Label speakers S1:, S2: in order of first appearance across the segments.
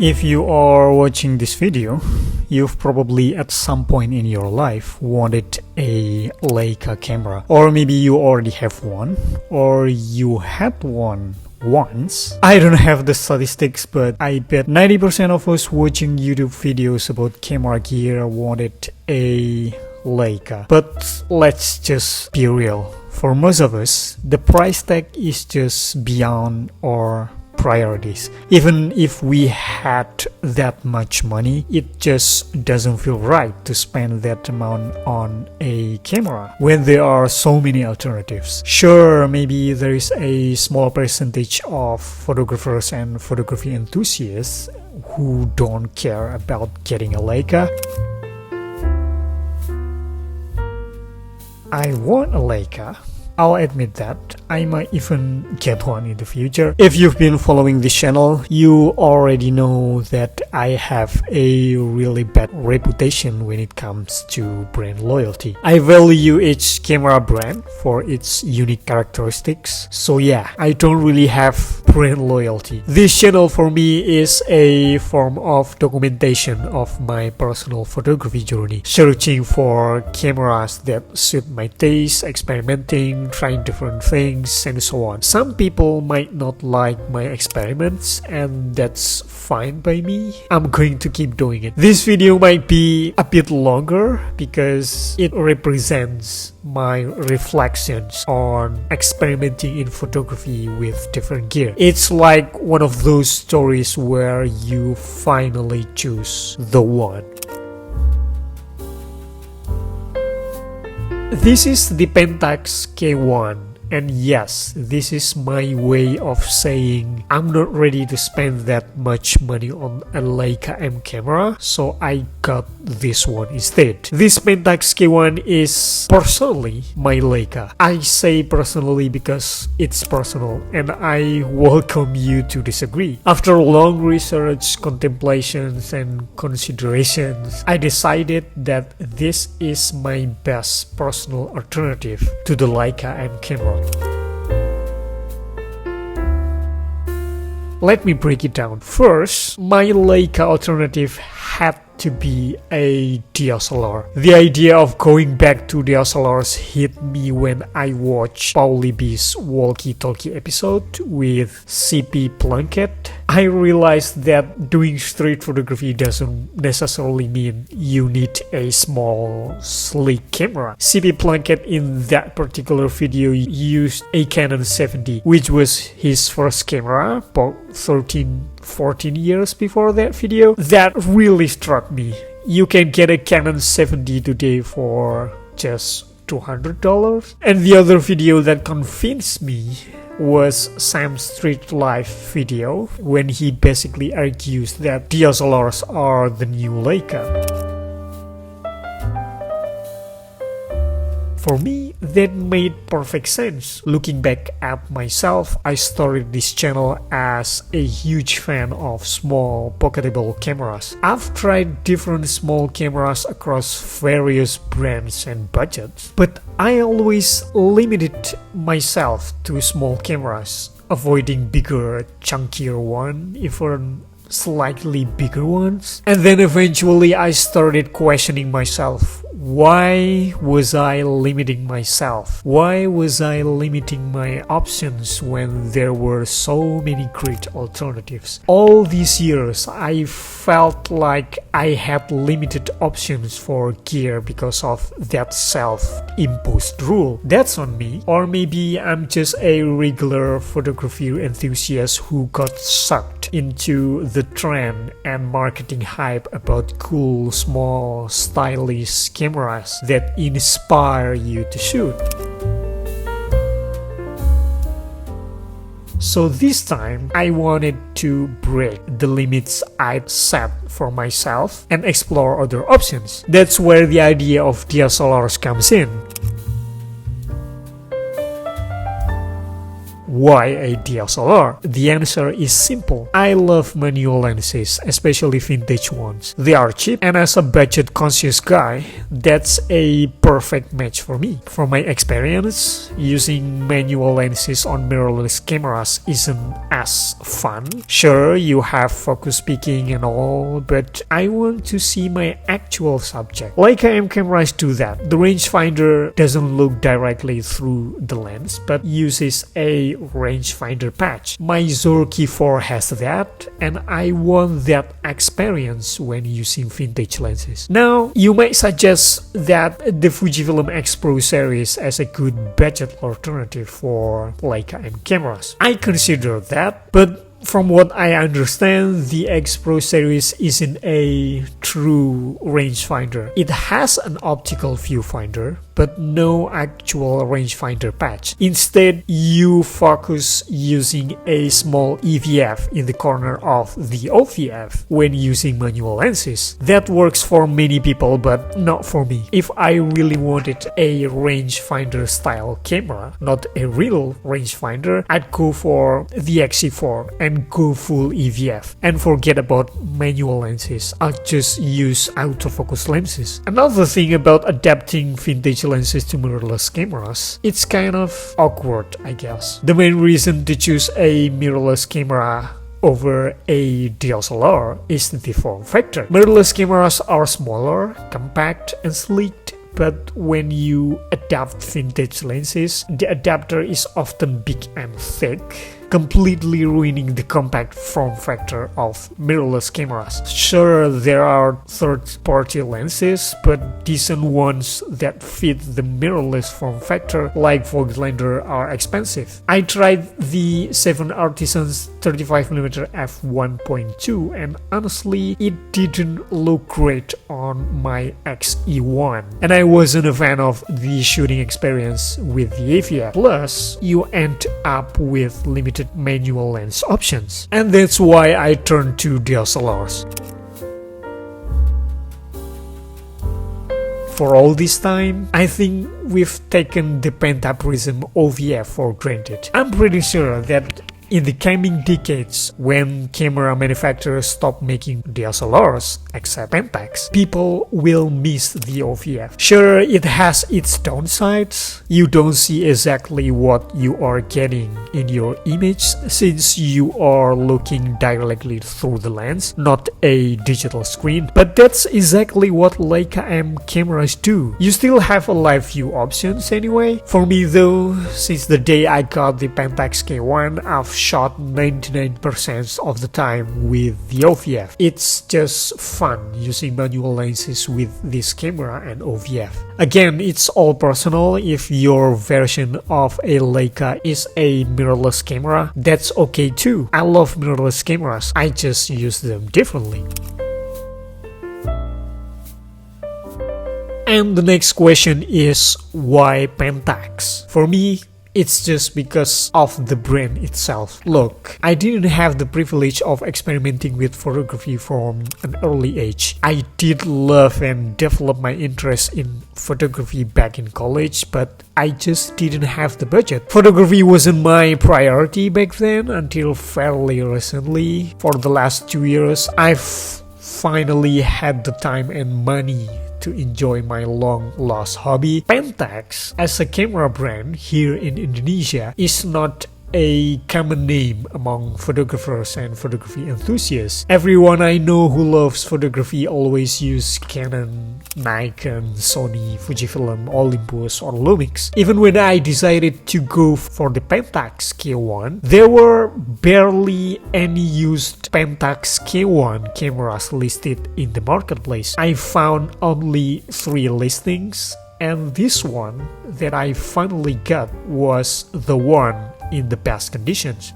S1: If you are watching this video, you've probably at some point in your life wanted a Leica camera, or maybe you already have one, or you had one once. I don't have the statistics, but I bet 90% of us watching YouTube videos about camera gear wanted a Leica. But let's just be real. For most of us, the price tag is just beyond our priorities. Even if we had that much money, it just doesn't feel right to spend that amount on a camera when there are so many alternatives. Sure, maybe there is a small percentage of photographers and photography enthusiasts who don't care about getting a Leica. I want a Leica. I'll admit that. I might even get one in the future. If you've been following this channel, you already know that I have a really bad reputation when it comes to brand loyalty. I value each camera brand for its unique characteristics. So yeah, I don't really have brand loyalty. This channel for me is a form of documentation of my personal photography journey, searching for cameras that suit my taste, experimenting, trying different things, and so on. Some people might not like my experiments, and that's fine by me. I'm going to keep doing it. This video might be a bit longer because it represents my reflections on experimenting in photography with different gear. It's like one of those stories where you finally choose the one. This is the Pentax K1, and yes, this is my way of saying I'm not ready to spend that much money on a Leica M camera, so I got this one instead. This Pentax K1 is personally my Leica. I say personally because it's personal, and I welcome you to disagree. After long research, contemplations, and considerations, I decided that this is my best personal alternative to the Leica M camera. Let me break it down. First, my Leica alternative had to be a DSLR. The idea of going back to DSLRs hit me when I watched Paulie B's walkie-talkie episode with CP Plunkett. I realized that doing street photography doesn't necessarily mean you need a small, sleek camera. CP Plunkett in that particular video used a Canon 70, which was his first camera, about 14 years before that video. That really struck me. You can get a Canon 70 today for just $200. And the other video that convinced me was Sam's Street Life video, when he basically argues that DSLRs are the new Leica. For me, that made perfect sense. Looking back at myself, I started this channel as a huge fan of small pocketable cameras. I've tried different small cameras across various brands and budgets, but I always limited myself to small cameras, avoiding bigger, chunkier ones, even slightly bigger ones. And then eventually I started questioning myself. Why was I limiting myself? Why was I limiting my options when there were so many great alternatives? All these years I felt like I had limited options for gear because of that self-imposed rule. That's on me. Or maybe I'm just a regular photography enthusiast who got sucked into the trend and marketing hype about cool, small, stylish cameras that inspire you to shoot. So this time, I wanted to break the limits I'd set for myself and explore other options. That's where the idea of DSLRs comes in. why a DSLR? The answer is simple. I love manual lenses, especially vintage ones. They are cheap, and as a budget-conscious guy, that's a perfect match for me. From my experience, using manual lenses on mirrorless cameras isn't as fun. Sure, you have focus peaking and all, but I want to see my actual subject. Leica M cameras do that. The rangefinder doesn't look directly through the lens, but uses a rangefinder patch. My Zorky 4 has that, and I want that experience when using vintage lenses. Now, you might suggest that the Fujifilm X Pro series as a good budget alternative for Leica M cameras. I consider that, but from what I understand, the X Pro series isn't a true rangefinder. It has an optical viewfinder, but no actual rangefinder patch. Instead, you focus using a small EVF in the corner of the OVF when using manual lenses. That works for many people, but not for me. If I really wanted a rangefinder style camera, not a real rangefinder, I'd go for the XC4 and go full EVF and forget about manual lenses. I'll just use autofocus lenses. Another thing about adapting vintage lenses to mirrorless cameras, it's kind of awkward, I guess. The main reason to choose a mirrorless camera over a DSLR is the form factor. Mirrorless cameras are smaller, compact, and sleek, but when you adapt vintage lenses, the adapter is often big and thick, completely ruining the compact form factor of mirrorless cameras. Sure, there are third-party lenses, but decent ones that fit the mirrorless form factor, like Voigtlander, are expensive. I tried the 7 Artisans 35mm f1.2, and honestly, it didn't look great on my XE1, and I wasn't a fan of the shooting experience with the AVF. Plus, you end up with limited manual lens options, and that's why I turned to DSLRs. For all this time, I think we've taken the Pentax OVF for granted. I'm pretty sure that in the coming decades, when camera manufacturers stop making DSLRs, except Pentax, people will miss the OVF. Sure, it has its downsides. You don't see exactly what you are getting in your image since you are looking directly through the lens, not a digital screen. But that's exactly what Leica M cameras do. You still have a live view options anyway. For me though, since the day I got the Pentax K1, I've shot 99% of the time with the OVF. It's just fun using manual lenses with this camera and OVF. Again, it's all personal. If your version of a Leica is a mirrorless camera, that's okay too. I love mirrorless cameras, I just use them differently. And the next question is, why Pentax? For me, it's just because of the brand itself. Look, I didn't have the privilege of experimenting with photography from an early age. I did love and develop my interest in photography back in college, but I just didn't have the budget. Photography wasn't my priority back then until fairly recently. For the last 2 years, I've finally had the time and money to enjoy my long-lost hobby. Pentax, as a camera brand here in Indonesia, is not a common name among photographers and photography enthusiasts. Everyone I know who loves photography always use Canon, Nikon, Sony, Fujifilm, Olympus, or Lumix. Even when I decided to go for the Pentax K1, there were barely any used Pentax K1 cameras listed in the marketplace. I found only 3 listings, and this one that I finally got was the one in the best conditions.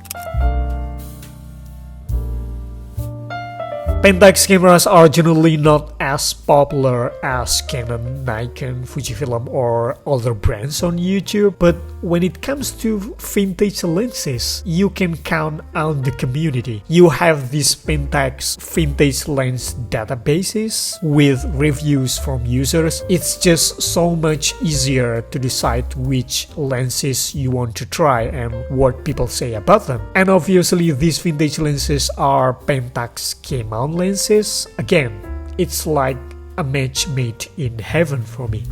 S1: Pentax cameras are generally not as popular as Canon, Nikon, Fujifilm or other brands on YouTube, but when it comes to vintage lenses, you can count on the community. You have these Pentax vintage lens databases with reviews from users. It's just so much easier to decide which lenses you want to try and what people say about them. And obviously these vintage lenses are Pentax K-mount lenses. Again, it's like a match made in heaven for me.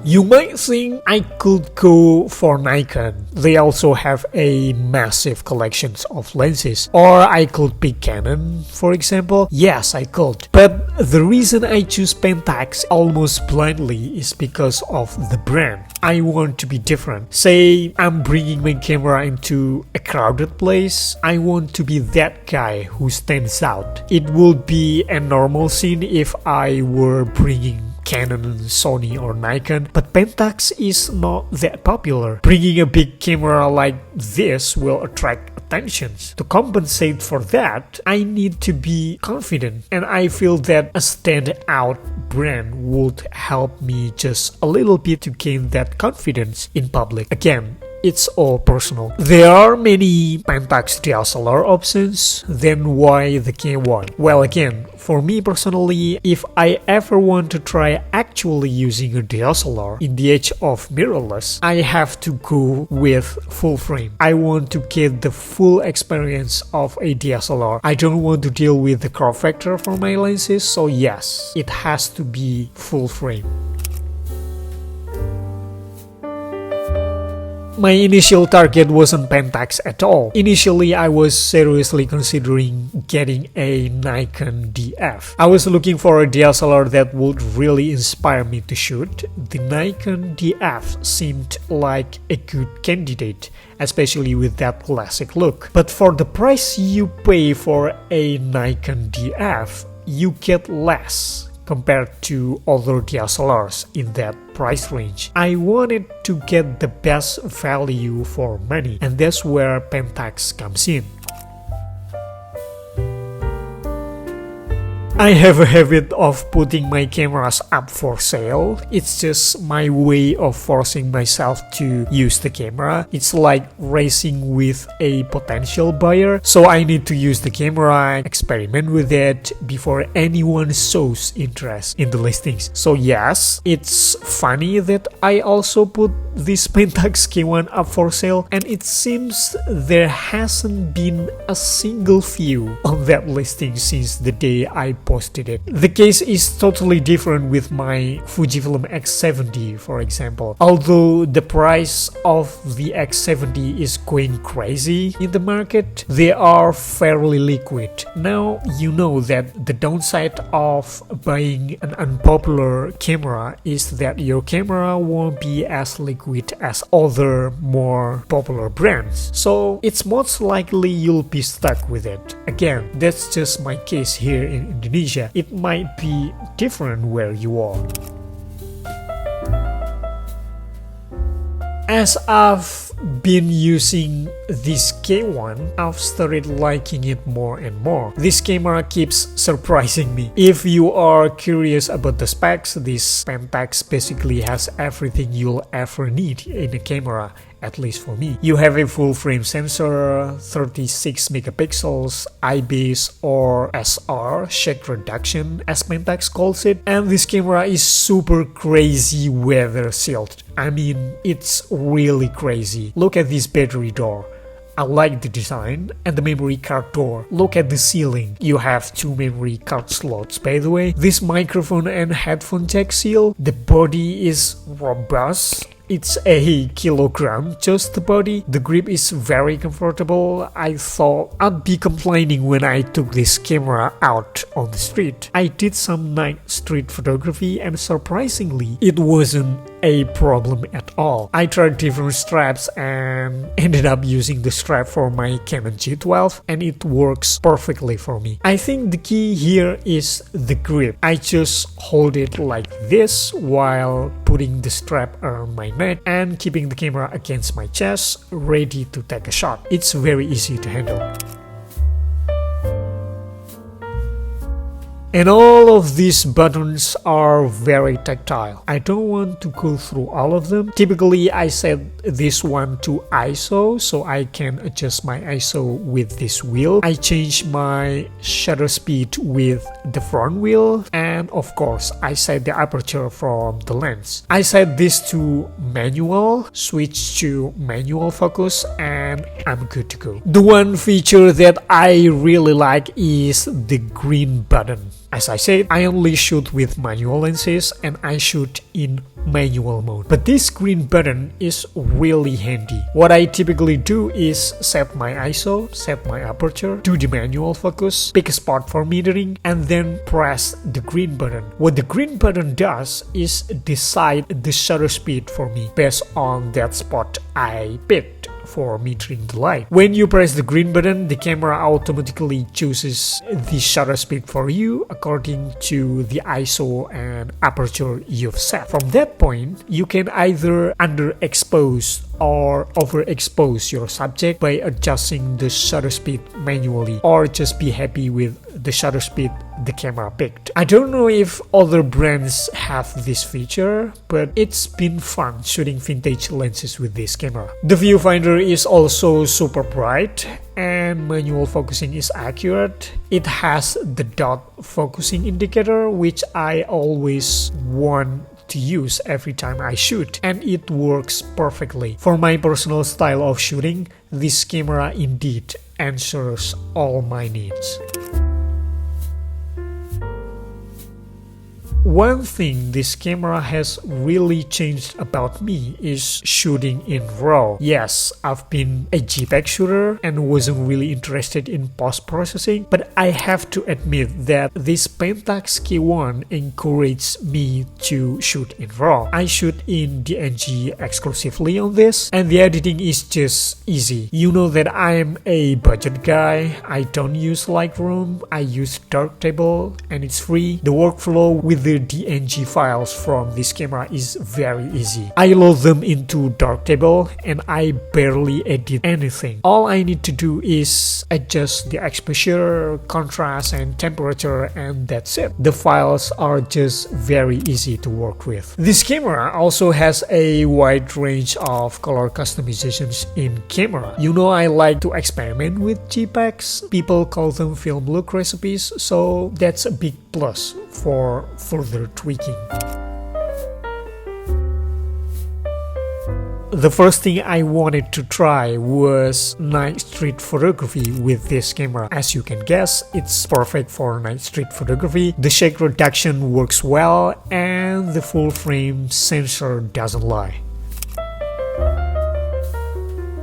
S1: You might think I could go for Nikon. They also have a massive collection of lenses. Or I could pick Canon, for example. Yes, I could. But the reason I choose Pentax almost blindly is because of the brand. I want to be different. Say I'm bringing my camera into a crowded place. I want to be that guy who stands out. It would be a normal scene if I were bringing Canon, Sony or Nikon, but Pentax is not that popular. Bringing a big camera like this will attract attention. To compensate for that, I need to be confident, and I feel that a standout brand would help me just a little bit to gain that confidence in public. Again, it's all personal. There are many Pentax DSLR options, then why the K1? Well, again, for me personally, if I ever want to try actually using a DSLR in the age of mirrorless, I have to go with full frame. I want to get the full experience of a DSLR. I don't want to deal with the crop factor for my lenses, so yes, it has to be full frame. My initial target wasn't Pentax at all. Initially, I was seriously considering getting a Nikon DF. I was looking for a DSLR that would really inspire me to shoot. The Nikon DF seemed like a good candidate, especially with that classic look. But for the price you pay for a Nikon DF, you get less compared to other DSLRs in that price range. I wanted to get the best value for money, and that's where Pentax comes in. I have a habit of putting my cameras up for sale. It's just my way of forcing myself to use the camera. It's like racing with a potential buyer. So I need to use the camera, experiment with it before anyone shows interest in the listings. So yes, it's funny that I also put this Pentax K1 up for sale, and it seems there hasn't been a single view on that listing since the day I posted it. The case is totally different with my Fujifilm X70, for example. Although the price of the X70 is going crazy in the market, they are fairly liquid. Now you know that the downside of buying an unpopular camera is that your camera won't be as liquid as other more popular brands. So it's most likely you'll be stuck with it. Again, that's just my case here in Indonesia. It might be different where you are. As I've been using this K1, I've started liking it more and more. This camera keeps surprising me. If you are curious about the specs, this Pentax basically has everything you'll ever need in a camera. At least for me. You have a full frame sensor, 36 megapixels, IBIS or SR, shake reduction as Pentax calls it, and this camera is super crazy weather sealed. I mean, it's really crazy. Look at this battery door. I like the design and the memory card door. Look at the ceiling. You have 2 memory card slots, by the way. This microphone and headphone jack seal. The body is robust. It's a kilogram, just the body. The grip is very comfortable. I thought I'd be complaining when I took this camera out on the street. I did some night street photography and surprisingly, it wasn't a problem at all. I tried different straps and ended up using the strap for my Canon G12 and it works perfectly for me. I think the key here is the grip. I just hold it like this while putting the strap around my neck and keeping the camera against my chest, ready to take a shot. It's very easy to handle. And all of these buttons are very tactile. I don't want to go through all of them. Typically, I set this one to ISO so I can adjust my ISO with this wheel. I change my shutter speed with the front wheel. And of course, I set the aperture from the lens. I set this to manual, switch to manual focus, and I'm good to go. The one feature that I really like is the green button. As I said, I only shoot with manual lenses and I shoot in manual mode. But this green button is really handy. What I typically do is set my ISO, set my aperture, do the manual focus, pick a spot for metering, and then press the green button. What the green button does is decide the shutter speed for me based on that spot I picked for metering the light. When you press the green button, the camera automatically chooses the shutter speed for you according to the ISO and aperture you've set. From that point, you can either underexpose or overexpose your subject by adjusting the shutter speed manually, or just be happy with the shutter speed the camera picked. I don't know if other brands have this feature, but it's been fun shooting vintage lenses with this camera. The viewfinder is also super bright and manual focusing is accurate. It has the dot focusing indicator, which I always want to use every time I shoot, and it works perfectly. For my personal style of shooting, this camera indeed answers all my needs. One thing this camera has really changed about me is shooting in RAW. Yes, I've been a JPEG shooter and wasn't really interested in post-processing, but I have to admit that this Pentax K1 encouraged me to shoot in RAW. I shoot in DNG exclusively on this, and the editing is just easy. You know that I'm a budget guy. I don't use Lightroom, I use Darktable, and it's free. The workflow with the DNG files from this camera is very easy. I load them into Darktable and I barely edit anything. All I need to do is adjust the exposure, contrast, and temperature, and that's it. The files are just very easy to work with. This camera also has a wide range of color customizations in camera. You know, I like to experiment with JPEGs. People call them film look recipes, so that's a big plus for further tweaking. The first thing I wanted to try was night street photography with this camera. As you can guess, it's perfect for night street photography. The shake reduction works well and the full frame sensor doesn't lie.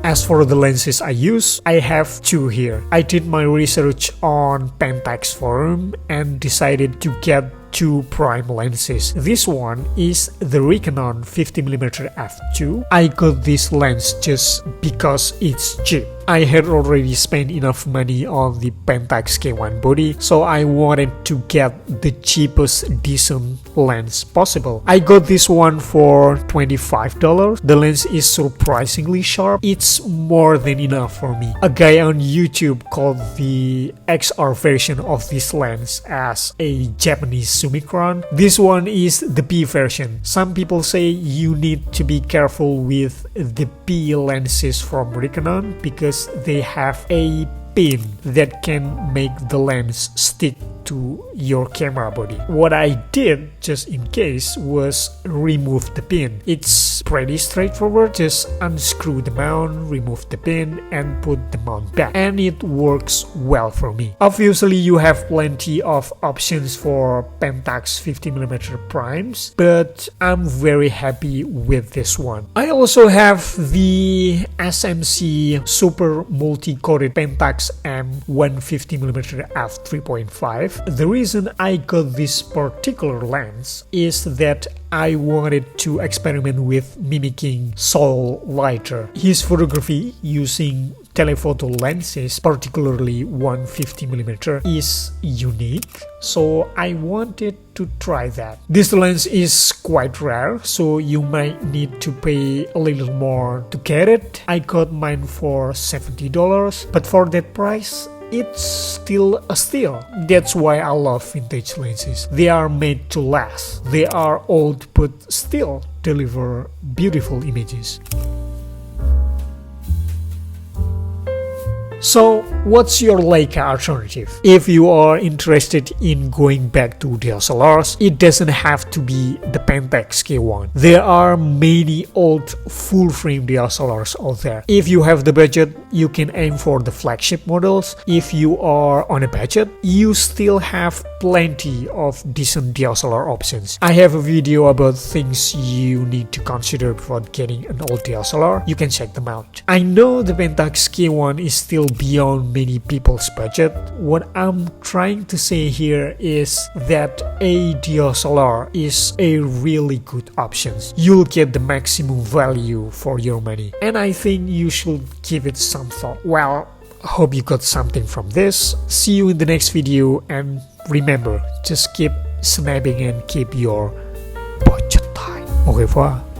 S1: As for the lenses I use, I have two here. I did my research on Pentax forum and decided to get two prime lenses. This one is the Canon 50mm f2. I got this lens just because it's cheap. I had already spent enough money on the Pentax K1 body, so I wanted to get the cheapest decent lens possible. I got this one for $25. The lens is surprisingly sharp. It's more than enough for me. A guy on YouTube called the XR version of this lens as a Japanese Summicron. This one is the P version. Some people say you need to be careful with the P lenses from Canon because they have a pin that can make the lens stick to your camera body. What I did, just in case, was remove the pin. It's pretty straightforward. Just unscrew the mount, remove the pin, and put the mount back. And it works well for me. Obviously, you have plenty of options for Pentax 50mm primes, but I'm very happy with this one. I also have the SMC Super Multi-Coated Pentax M150mm f3.5. objective. The reason I got this particular lens is that I wanted to experiment with mimicking Saul Leiter. His photography using telephoto lenses, particularly 150mm, is unique, so I wanted to try that. This lens is quite rare, so you might need to pay a little more to get it. I got mine for $70, but for that price, it's still a steal. That's why I love vintage lenses. They are made to last. They are old but still deliver beautiful images. So, what's your Leica alternative? If you are interested in going back to DSLRs, it doesn't have to be the Pentax K1. There are many old full-frame DSLRs out there. If you have the budget, you can aim for the flagship models. If you are on a budget, you still have plenty of decent DSLR options. I have a video about things you need to consider before getting an old DSLR. You can check them out. I know the Pentax K1 is still beyond many people's budget. What I'm trying to say here is that a DSLR is a really good option. You'll get the maximum value for your money, and I think you should give it some thought. Well, hope you got something from this. See you in the next video, and remember, just keep snapping and keep your budget tight. Au revoir.